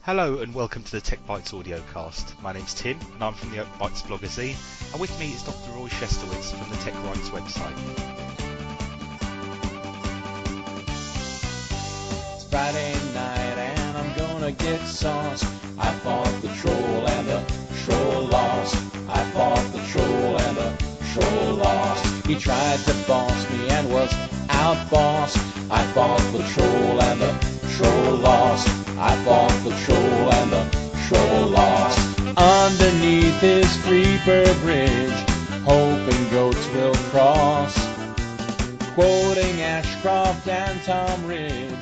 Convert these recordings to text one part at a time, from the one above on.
Hello and welcome to the TechBytes audiocast. My name's Tim and I'm from the TechBytes blogazine, and with me is Dr. Roy Shestowitz from the TechBytes website. It's Friday night and I'm gonna get sauce. I fought the troll and the troll lost. I fought the troll and the troll lost. He tried to boss me and was outbossed. I fought the troll and the troll lost. I fought the troll and the troll lost. Underneath his Freebird Bridge, hoping goats will cross. Quoting Ashcroft and Tom Ridge,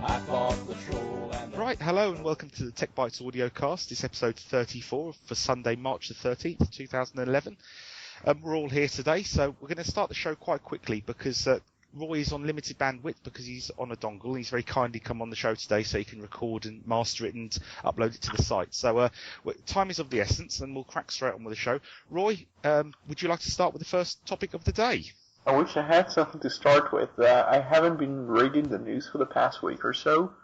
I fought the troll and the... Right, hello and welcome to the TechBytes audiocast. It's episode 34 for Sunday, March the 13th, 2011. We're all here today, so we're going to start the show quite quickly because Roy is on limited bandwidth because he's on a dongle. He's very kindly come on the show today so he can record and master it and upload it to the site. So time is of the essence and we'll crack straight on with the show. Roy, would you like to start with the first topic of the day? I wish I had something to start with. I haven't been reading the news for the past week or so.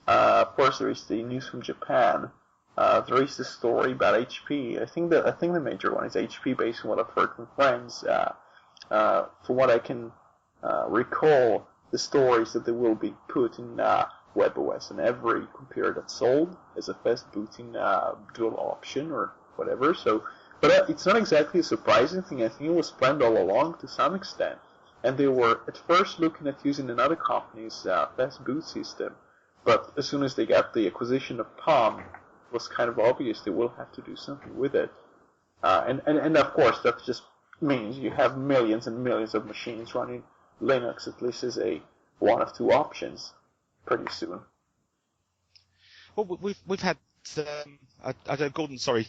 Of course, there is the news from Japan. There is the story about HP. I think the major one is HP, based on what I've heard from friends. For what I can recall, the stories that they will be put in WebOS and every computer that's sold as a fast booting dual option or whatever. So, but it's not exactly a surprising thing. I think it was planned all along to some extent. And they were at first looking at using another company's fast boot system. But as soon as they got the acquisition of Palm, it was kind of obvious they will have to do something with it. And of course, that just means you have millions and millions of machines running Linux, at least as one of two options, pretty soon. Well, we've had I don't, Gordon. Sorry.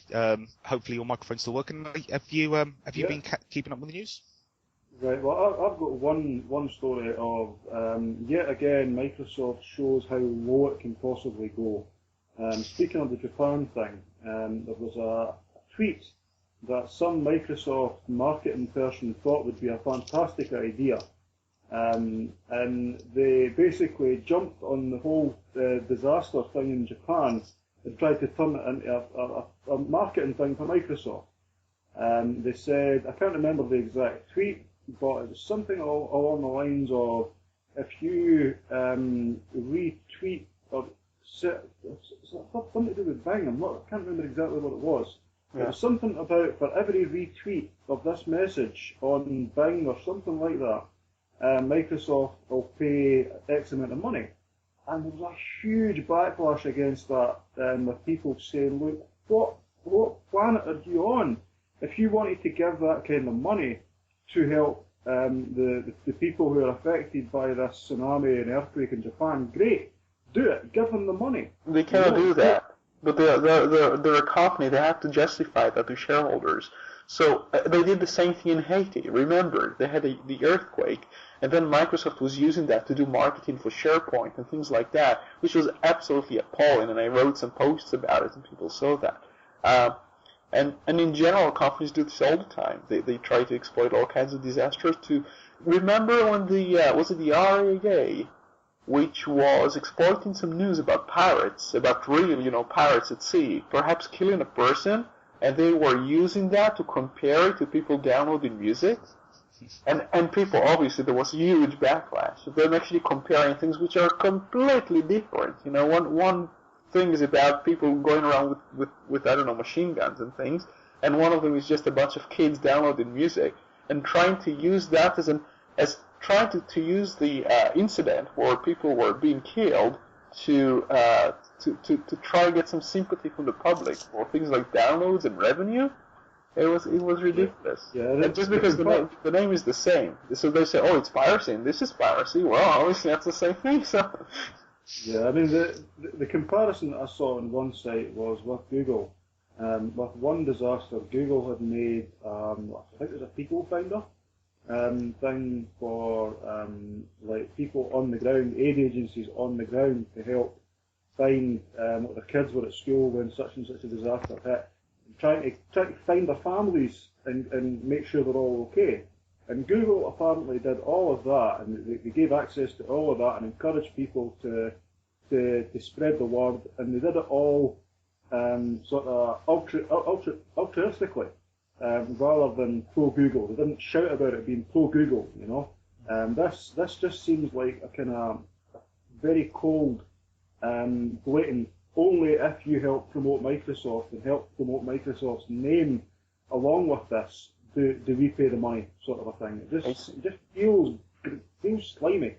Hopefully your microphone's still working. Have you been keeping up with the news? Right. Well, I've got one story of yet again Microsoft shows how low it can possibly go. Speaking of the Japan thing, there was a tweet that some Microsoft marketing person thought would be a fantastic idea. And they basically jumped on the whole disaster thing in Japan and tried to turn it into a marketing thing for Microsoft. They said, I can't remember the exact tweet, but it was something along the lines of, if you retweet or something to do with Bing, I can't remember exactly what it was. Yeah. It was something about for every retweet of this message on Bing or something like that, Microsoft will pay X amount of money. And there was a huge backlash against that, with people saying, look, what planet are you on? If you wanted to give that kind of money to help the people who are affected by this tsunami and earthquake in Japan, great, do it, give them the money. They cannot do that, but they're a company, they have to justify that to shareholders. So they did the same thing in Haiti. Remember, they had the earthquake, and then Microsoft was using that to do marketing for SharePoint and things like that, which was absolutely appalling, and I wrote some posts about it, and people saw that. And in general, companies do this all the time. They try to exploit all kinds of disasters to... Remember when was it the RAA, which was exploiting some news about pirates, about real, pirates at sea, perhaps killing a person, and they were using that to compare it to people downloading music? And people, obviously, there was huge backlash. They're actually comparing things which are completely different. One thing is about people going around with I don't know, machine guns and things, and one of them is just a bunch of kids downloading music and trying to use that as trying to use the incident where people were being killed to try and get some sympathy from the public for things like downloads and revenue. It was ridiculous. Yeah, and just because the name is the same, so they say, oh, it's piracy, and this is piracy. Well, obviously that's the same thing. So. Yeah, I mean the comparison that I saw on one site was with Google. With one disaster, Google had made I think it was a people finder thing for like people on the ground, aid agencies on the ground to help find what their kids were at school when such and such a disaster hit. Trying to find their families and make sure they're all okay. And Google apparently did all of that, and they gave access to all of that and encouraged people to to spread the word, and they did it all sort of altruistically, rather than pro Google. They didn't shout about it being pro Google, you know. This just seems like a kind of very cold, blatant. Only if you help promote Microsoft and help promote Microsoft's name along with this do we pay the money, sort of a thing. It just feels slimy.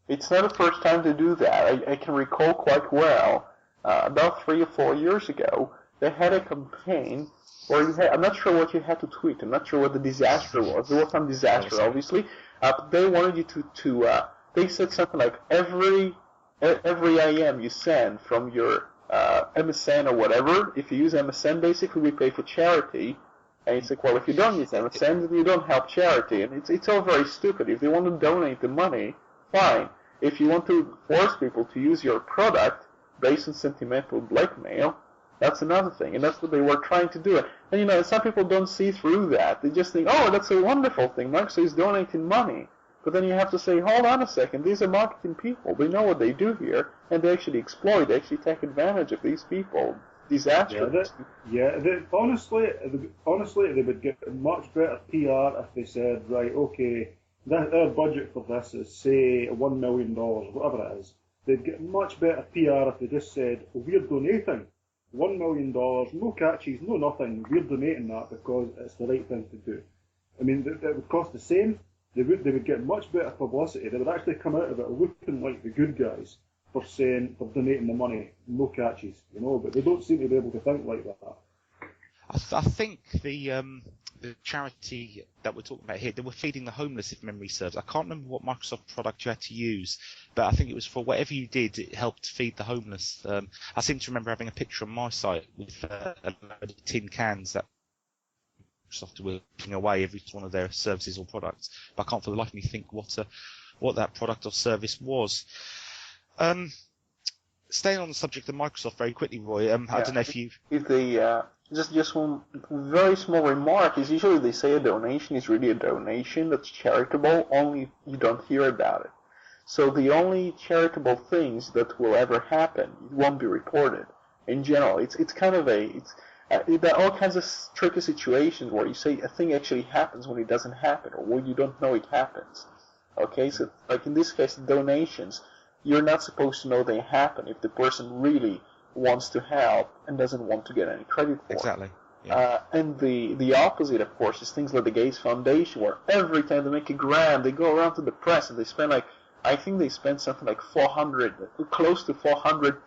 It's not the first time to do that. I can recall quite well, about 3 or 4 years ago, they had a campaign where I'm not sure what you had to tweet. I'm not sure what the disaster was. There was some disaster, obviously. But they wanted you to they said something like, every IM you send from your MSN or whatever, if you use MSN, basically we pay for charity. And it's like, well, if you don't use MSN, then you don't help charity. And it's all very stupid. If they want to donate the money, fine. If you want to force people to use your product based on sentimental blackmail, that's another thing. And that's what they were trying to do. And, you know, some people don't see through that. They just think, oh, that's a wonderful thing. Microsoft is donating money. But then you have to say, hold on a second. These are marketing people. They know what they do here. And they actually exploit, they actually take advantage of these people. Disaster. Honestly, they would get much better PR if they said, right, okay, their budget for this is, say, $1 million, whatever it is. They'd get much better PR if they just said, we're donating $1 million, no catches, no nothing, we're donating that because it's the right thing to do. I mean, it would cost the same, they would get much better publicity, they would actually come out of it looking like the good guys for donating the money, no catches, you know, but they don't seem to be able to think like that. I think the charity that we're talking about here, they were feeding the homeless, if memory serves. I can't remember what Microsoft product you had to use, but I think it was for whatever you did, it helped feed the homeless. I seem to remember having a picture on my site with a load of tin cans that Microsoft were giving away every one of their services or products. But I can't for the life of me think what that product or service was. Staying on the subject of Microsoft very quickly, Roy, I don't know if you... Just one very small remark is usually they say a donation is really a donation that's charitable, only you don't hear about it. So the only charitable things that will ever happen won't be reported. In general, it's kind of there are all kinds of tricky situations where you say a thing actually happens when it doesn't happen, or when you don't know it happens. Okay, so like in this case, donations, you're not supposed to know they happen if the person really wants to help and doesn't want to get any credit for it. Exactly. Yeah. And the opposite, of course, is things like the Gates Foundation, where every time they make a grant, they go around to the press and they spend I think they spend something like close to $400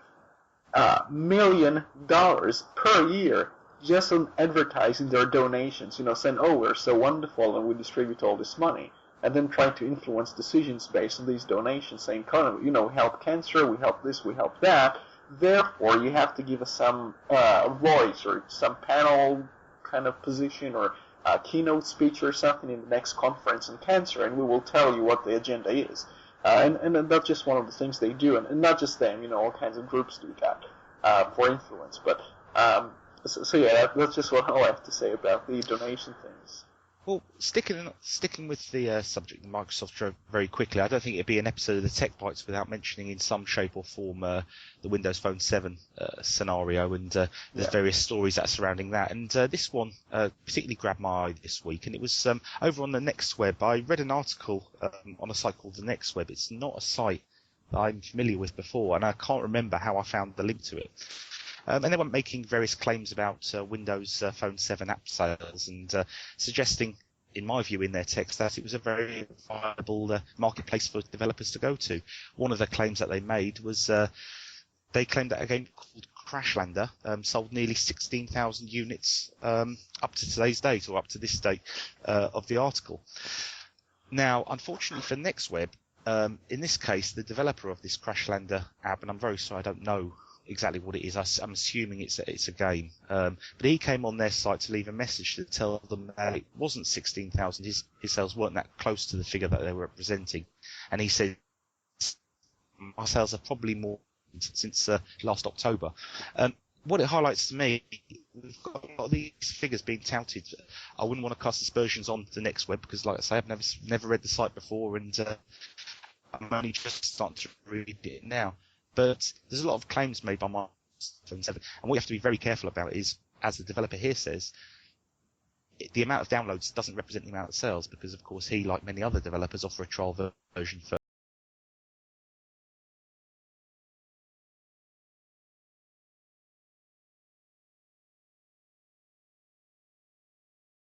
million per year just on advertising their donations, saying, oh, we're so wonderful and we distribute all this money. And then trying to influence decisions based on these donations, saying, we help cancer, we help this, we help that. Therefore, you have to give us some voice or some panel kind of position or a keynote speech or something in the next conference on cancer, and we will tell you what the agenda is. And that's just one of the things they do, and not just them. All kinds of groups do that for influence. But so yeah, that's just what I have to say about the donation things. Well, sticking with the subject of Microsoft very quickly, I don't think it'd be an episode of the TechBytes without mentioning in some shape or form the Windows Phone 7 scenario and the various stories that are surrounding that. And this one particularly grabbed my eye this week, and it was over on the NextWeb. I read an article on a site called the NextWeb. It's not a site that I'm familiar with before, and I can't remember how I found the link to it. And they were making various claims about Windows Phone 7 app sales and suggesting, in my view, in their text, that it was a very viable marketplace for developers to go to. One of the claims that they made was they claimed that a game called Crashlander sold nearly 16,000 units up to today's date, or up to this date of the article. Now, unfortunately for NextWeb, in this case, the developer of this Crashlander app, and I'm very sorry I don't know exactly what it is. I'm assuming it's a game. But he came on their site to leave a message to tell them that it wasn't 16,000. His sales weren't that close to the figure that they were representing. And he said, my sales are probably more since last October. What it highlights to me, we've got a lot of these figures being touted. I wouldn't want to cast aspersions on the NextWeb because, like I say, I've never read the site before, and I'm only just starting to read it now. But there's a lot of claims made by Microsoft 7, and what you have to be very careful about is, as the developer here says, the amount of downloads doesn't represent the amount of sales, because of course he, like many other developers, offer a trial version